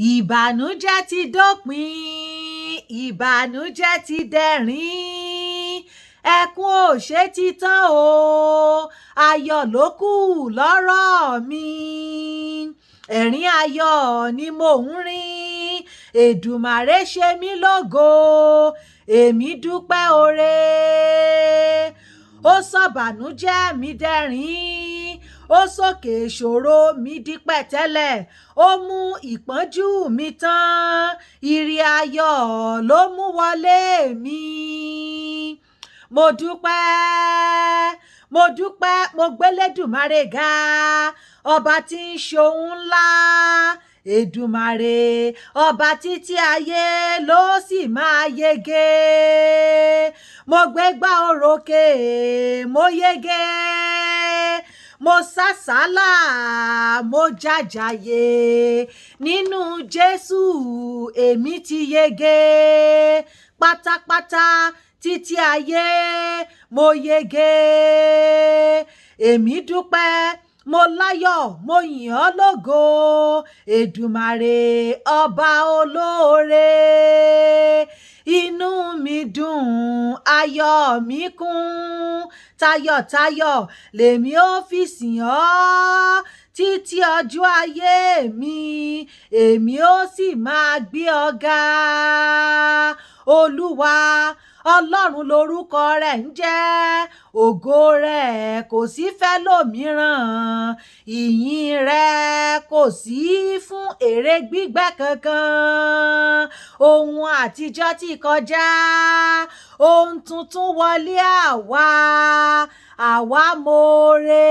ìbànújẹ́ ti dópin ìbànújẹ́ ti dẹ̀rín ẹkún ò ṣe ti tán o ayọ̀ ló kù lọ́rọ̀ mi ẹ̀rín ayọ̀ ni mò ń rín Èdùmàrè ṣe mí lógo èmi dúpẹ́ oore ó sọ̀bànújẹ́ mi dẹ̀rín ó sòkè ìṣòro mi di pẹ̀tẹ́lẹ̀ ó mú ìpọ́njú mi tán ire ayọ̀ ló mú wọlé mi mo dúpẹ́ mo gbélédùmarè ga ọba tí ń ṣohun ńlá Èdùmàrè ọba títí ayé ló sì máa yege mo gbégbá orókè mo yege mo sásàálà mo jàjàyè nínú Jésù èmi ti yege pátápátá títí ayé mo yege èmi dúpẹ́ mo láyọ̀ mo yìn ọ́ lógo Èdùmàrè ọba olóore inú mi dùn ayọ̀ mi kún tayọ̀tayọ̀ lèmi ó fi sìn ọ́ títí ọjọ́ ayé mi èmi ó sì máa gbé ọ ga Olúwa Ọlọ́run lorúkọ rẹ̀ ń jẹ́ ògo rẹ̀ kò sí fẹ́lòmíràn ìyìn rẹ̀ kò sí fún èrè gbígbẹ́ kankan ohun àtijọ́ ti kọjá ohun tuntun wọlé àwa mọ̀ọ́re.